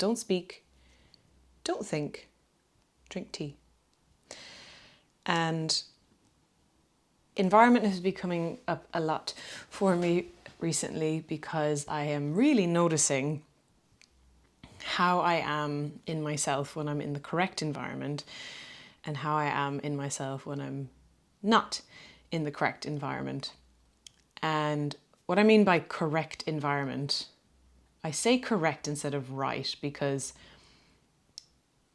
don't speak, don't think, drink tea. And environment has been coming up a lot for me recently because I am really noticing how I am in myself when I'm in the correct environment and how I am in myself when I'm not in the correct environment. And what I mean by correct environment, I say correct instead of right because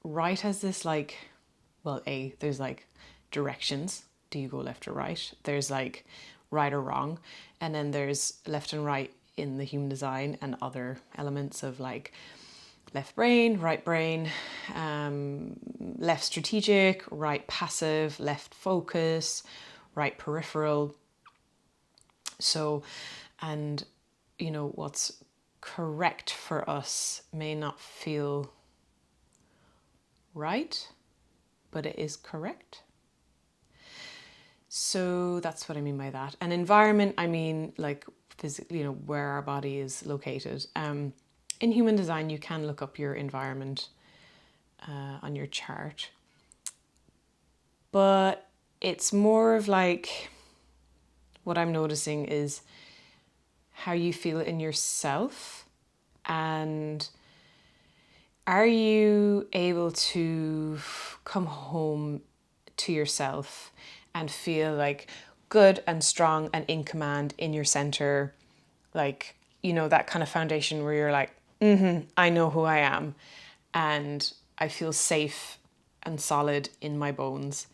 right has this there's like directions. Do you go left or right? There's like right or wrong. And then there's left and right in the human design and other elements of like left brain, right brain, left strategic, right passive, left focus, right peripheral. So, and what's correct for us may not feel right, but it is correct. So that's what I mean by that. And environment, I mean like physically, where our body is located. In human design, you can look up your environment on your chart. But it's more of like, what I'm noticing is how you feel in yourself, and are you able to come home to yourself and feel like good and strong and in command in your center, like, that kind of foundation where you're like, I know who I am and I feel safe and solid in my bones.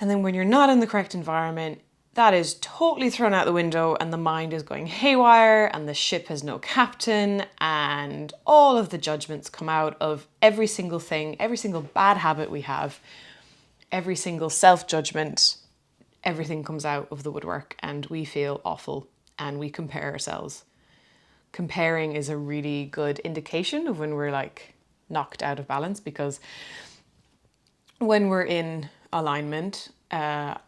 And then when you're not in the correct environment, that is totally thrown out the window and the mind is going haywire and the ship has no captain and all of the judgments come out of every single thing, every single bad habit we have, every single self-judgment, everything comes out of the woodwork and we feel awful and we compare ourselves. Comparing is a really good indication of when we're like knocked out of balance, because when we're in alignment,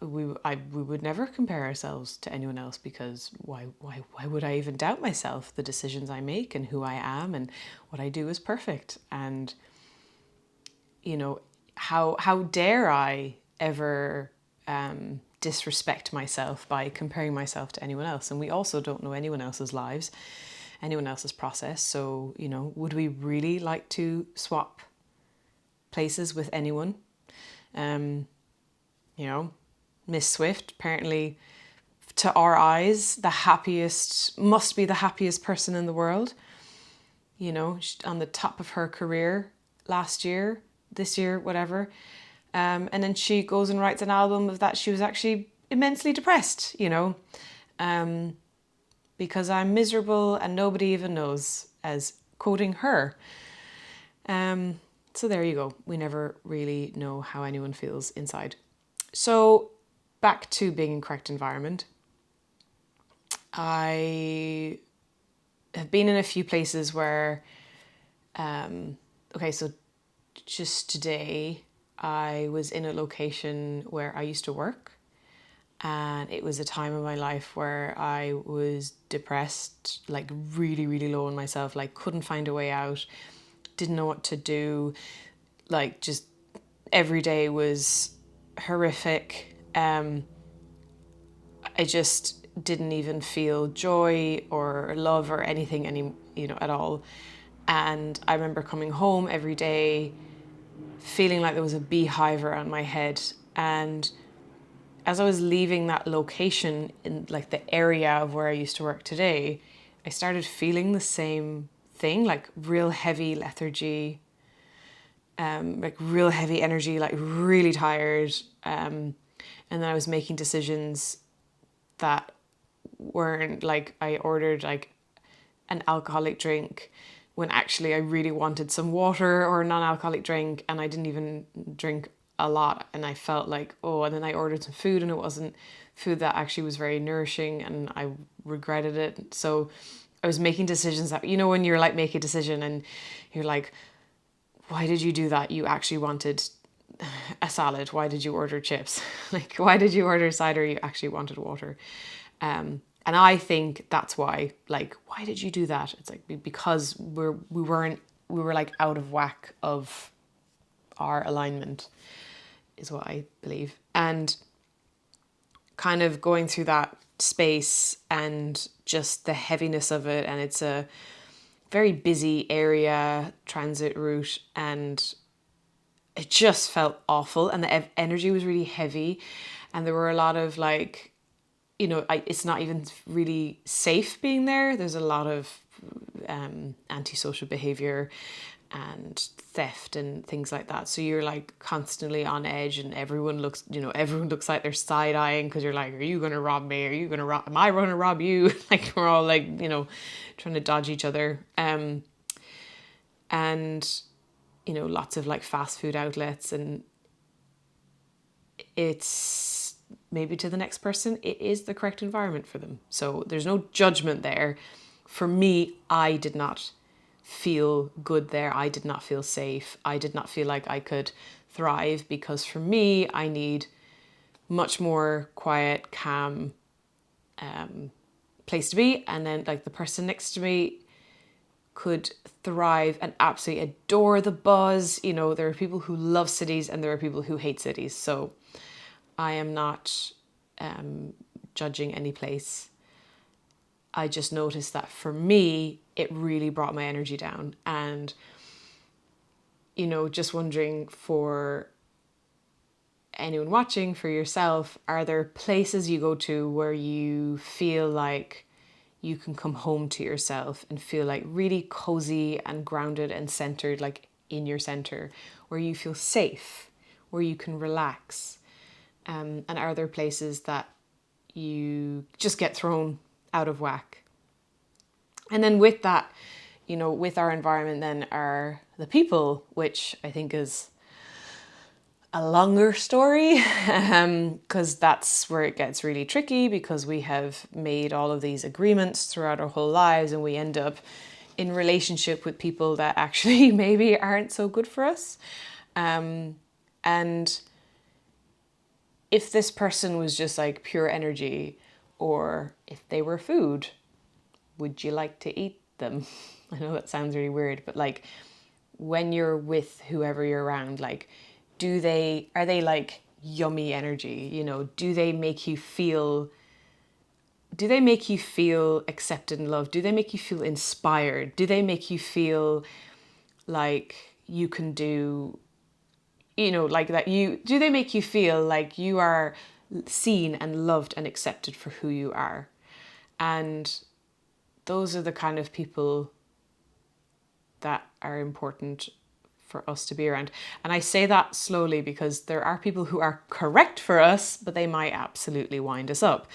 we would never compare ourselves to anyone else, because why would I even doubt myself? The decisions I make and who I am and what I do is perfect. And how dare I ever disrespect myself by comparing myself to anyone else? And we also don't know anyone else's lives, anyone else's process. So would we really like to swap places with anyone? Miss Swift, apparently to our eyes, must be the happiest person in the world. On the top of her career last year, this year, whatever. And then she goes and writes an album of that she was actually immensely depressed, because I'm miserable and nobody even knows, as quoting her. So there you go. We never really know how anyone feels inside. So back to being in correct environment. I have been in a few places where, so just today I was in a location where I used to work, and it was a time in my life where I was depressed, like really, really low on myself, like couldn't find a way out, didn't know what to do, like just every day was horrific. I just didn't even feel joy or love or anything at all. And I remember coming home every day feeling like there was a beehive around my head. And as I was leaving that location in like the area of where I used to work today, I started feeling the same thing, like real heavy lethargy, like real heavy energy, like really tired. And then I was making decisions that weren't like, I ordered like an alcoholic drink when actually I really wanted some water or a non-alcoholic drink, and I didn't even drink a lot, and I felt like, and then I ordered some food and it wasn't food that actually was very nourishing and I regretted it. So I was making decisions that, when you're like, make a decision and you're like, why did you do that? You actually wanted a salad. Why did you order chips? Like, why did you order cider? You actually wanted water. And I think that's why, like, why did you do that? It's like, because we weren't we were like out of whack of our alignment, is what I believe. And kind of going through that space and just the heaviness of it, and it's a very busy area, transit route, and it just felt awful, and the energy was really heavy, and there were a lot of like, it's not even really safe being there. There's a lot of antisocial behavior and theft and things like that. So you're like constantly on edge, and everyone looks like they're side eyeing because you're like, are you going to rob me? Are you going to rob? Am I going to rob you? Like we're all like, trying to dodge each other. And lots of like fast food outlets, and it's maybe to the next person, it is the correct environment for them. So there's no judgment there. For me, I did not feel good there. I did not feel safe. I did not feel like I could thrive, because for me, I need much more quiet, calm place to be. And then like the person next to me could thrive and absolutely adore the buzz. There are people who love cities and there are people who hate cities. So I am not judging any place. I just noticed that for me, it really brought my energy down. And, just wondering for anyone watching, for yourself, are there places you go to where you feel like you can come home to yourself and feel like really cozy and grounded and centered, like in your center, where you feel safe, where you can relax? And are there places that you just get thrown out of whack? And then with that, with our environment then are the people, which I think is a longer story, because that's where it gets really tricky, because we have made all of these agreements throughout our whole lives, and we end up in relationship with people that actually maybe aren't so good for us. And if this person was just like pure energy, or if they were food, would you like to eat them? I know that sounds really weird, but like when you're with whoever you're around, like, are they like yummy energy? Do they make you feel accepted and loved? Do they make you feel inspired? Do they make you feel like you can do, like that do they make you feel like you are seen and loved and accepted for who you are? And those are the kind of people that are important for us to be around. And I say that slowly because there are people who are correct for us, but they might absolutely wind us up.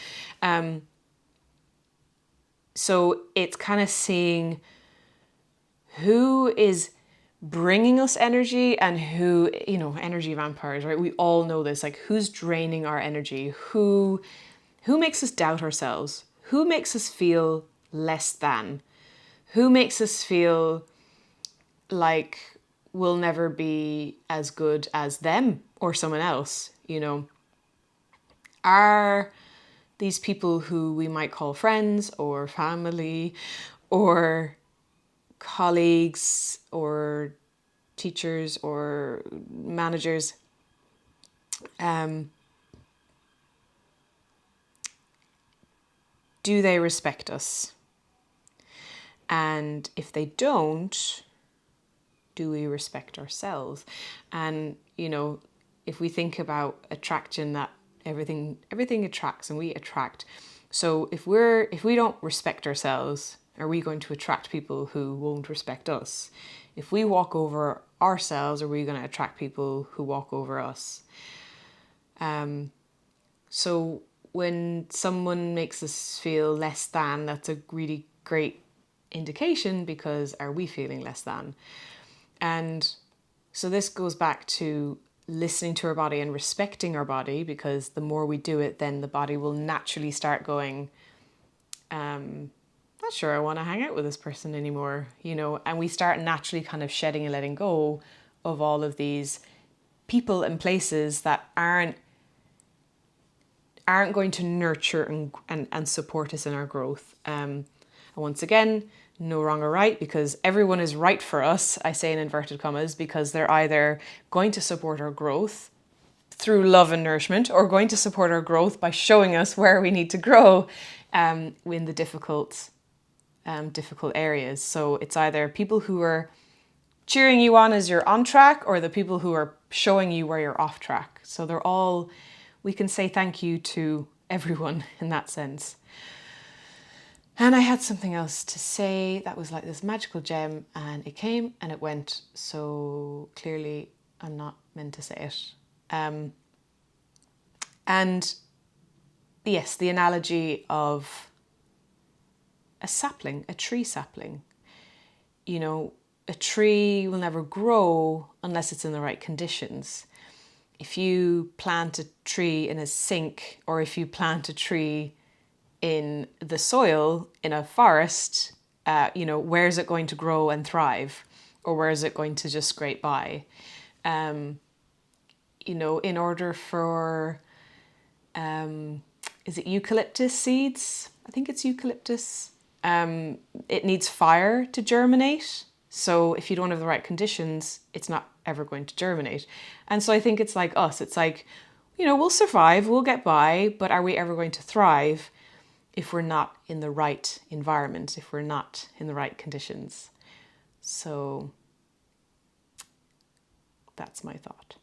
So it's kind of seeing who is bringing us energy and who, energy vampires, right? We all know this, like who's draining our energy, who makes us doubt ourselves, who makes us feel less than, who makes us feel like we'll never be as good as them or someone else, Are these people who we might call friends or family or colleagues or teachers or managers, do they respect us? And if they don't, do we respect ourselves? And, if we think about attraction, that everything attracts and we attract. So if we don't respect ourselves, are we going to attract people who won't respect us? If we walk over ourselves, are we going to attract people who walk over us? So when someone makes us feel less than, that's a really great indication, because are we feeling less than? And so this goes back to listening to our body and respecting our body, because the more we do it, then the body will naturally start going, not sure I want to hang out with this person anymore, and we start naturally kind of shedding and letting go of all of these people and places that aren't going to nurture and support us in our growth. And once again, no wrong or right, because everyone is right for us, I say in inverted commas, because they're either going to support our growth through love and nourishment, or going to support our growth by showing us where we need to grow in the difficult areas. So it's either people who are cheering you on as you're on track, or the people who are showing you where you're off track. So they're all, we can say thank you to everyone in that sense. And I had something else to say that was like this magical gem, and it came and it went. So clearly I'm not meant to say it. And yes, the analogy of a sapling, a tree sapling. You know, a tree will never grow unless it's in the right conditions. If you plant a tree in a sink, or if you plant a tree in the soil in a forest, where is it going to grow and thrive, or where is it going to just scrape by? In order for, is it eucalyptus seeds? I think it's eucalyptus. It needs fire to germinate. So if you don't have the right conditions, it's not ever going to germinate. And so I think it's like us. It's like, we'll survive, we'll get by, but are we ever going to thrive if we're not in the right environment, if we're not in the right conditions? So that's my thought.